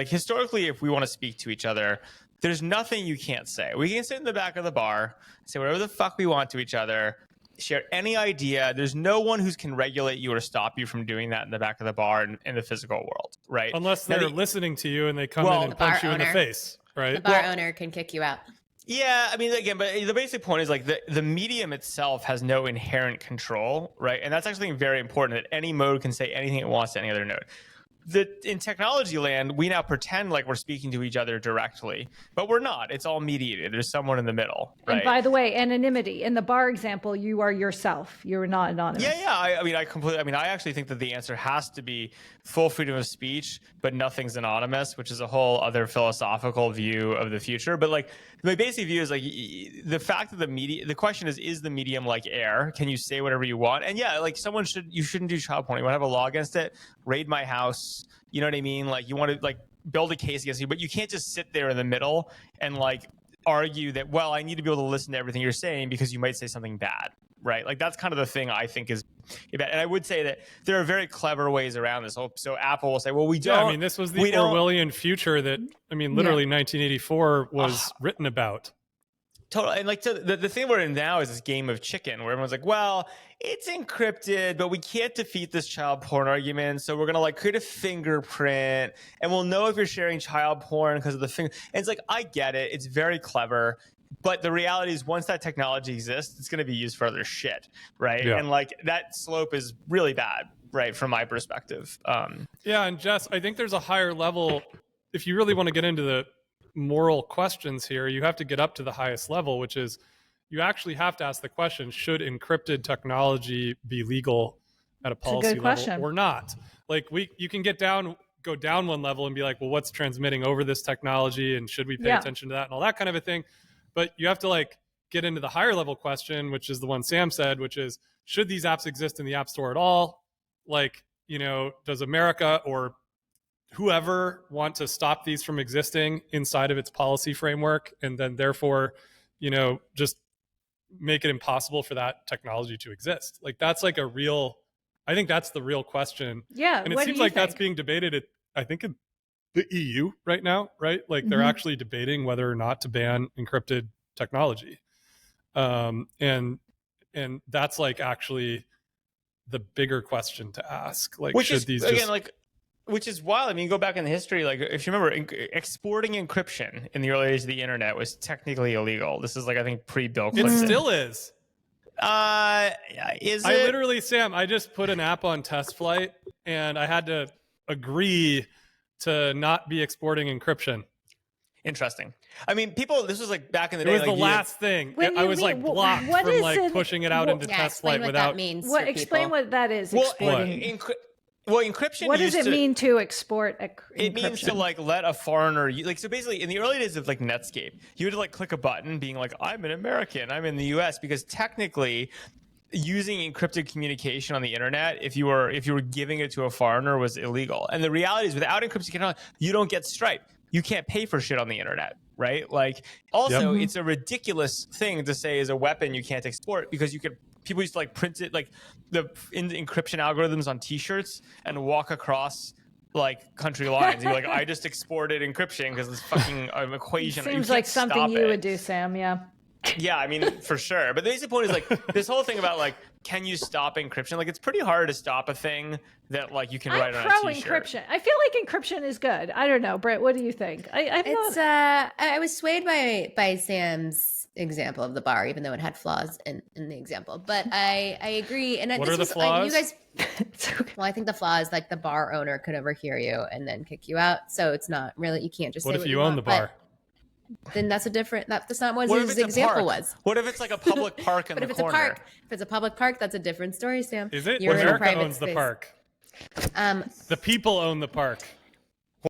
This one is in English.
Like historically, if we want to speak to each other, there's nothing you can't say. We can sit in the back of the bar, say whatever the fuck we want to each other, share any idea. There's no one who can regulate you or stop you from doing that in the back of the bar in the physical world, right? Unless they're listening to you and they come in and punch you in the face, right? The bar owner can kick you out. Yeah, I mean, again, but the basic point is like the medium itself has no inherent control, right? And that's actually very important that any mode can say anything it wants to any other node. In technology land, we now pretend like we're speaking to each other directly, but we're not. It's all mediated. There's someone in the middle, right? And by the way, anonymity. In the bar example, you are yourself. You're not anonymous. Yeah. I actually think that the answer has to be full freedom of speech, but nothing's anonymous, which is a whole other philosophical view of the future. But like my basic view is like the fact that the question is the medium like air? Can you say whatever you want? And yeah, like you shouldn't do child porn. You want to have a law against it? Raid my house. You know what I mean? Like you want to like build a case against you, but you can't just sit there in the middle and like argue that, well, I need to be able to listen to everything you're saying because you might say something bad, right? Like that's kind of the thing I think is bad. And I would say that there are very clever ways around this. So Apple will say, well, we don't. Yeah, I mean, this was the Orwellian future that, I mean, literally 1984 was written about. Totally. And like the thing we're in now is this game of chicken where everyone's like, well, it's encrypted, but we can't defeat this child porn argument. So we're going to like create a fingerprint and we'll know if you're sharing child porn because of the finger. And it's like, I get it. It's very clever. But the reality is once that technology exists, it's going to be used for other shit. Right. Yeah. And like that slope is really bad. Right. From my perspective. Yeah. And Jess, I think there's a higher level. If you really want to get into the moral questions here, you have to get up to the highest level, which is you actually have to ask the question, should encrypted technology be legal at a policy level or not? Like you can go down one level and be like, well, what's transmitting over this technology and should we pay attention to that and all that kind of a thing. But you have to like get into the higher level question, which is the one Sam said, which is, should these apps exist in the App Store at all? Like, does America or whoever want to stop these from existing inside of its policy framework and then therefore, just make it impossible for that technology to exist? Like that's like I think that's the real question. Yeah. And it seems like that's being debated I think in the EU right now, right? Like they're actually debating whether or not to ban encrypted technology. And that's like actually the bigger question to ask. Like, which is wild. I mean, you go back in the history, like if you remember, exporting encryption in the early days of the internet was technically illegal. This is like, I think pre-Bill Clinton. It still is. Literally, Sam, I just put an app on test flight and I had to agree to not be exporting encryption. Interesting. I mean, this was like back in the day. It was the last thing. I was like blocked from like pushing it out into test flight without. Explain what that is. Well, encryption. What does it mean to export encryption? It means to like let a foreigner so basically in the early days of like Netscape, you would like click a button being like, I'm an American, I'm in the US, because technically using encrypted communication on the internet, if you were giving it to a foreigner, was illegal. And the reality is without encrypted technology, you don't get Stripe. You can't pay for shit on the internet, right? Like also it's a ridiculous thing to say as a weapon you can't export because people used to like print it like in the encryption algorithms on t-shirts and walk across like country lines. You're like, I just exported encryption because it's fucking equation. Seems like something you would do, Sam. Yeah. Yeah, I mean, for sure. But the basic point is like this whole thing about like, can you stop encryption? Like, it's pretty hard to stop a thing that like you can write on a t-shirt. I'm pro encryption. I feel like encryption is good. I don't know, Britt. What do you think? I was swayed by Sam's example of the bar, even though it had flaws in the example. But I agree. And what are the flaws? You guys. Well, I think the flaw is like the bar owner could overhear you and then kick you out. So it's not really, you can't just. What say if you own the bar? Then that's that's not what his example was. What if it's like a public park in the corner? If it's a public park, that's a different story, Sam. Is it? You're America in a private owns space. The park. The people own the park.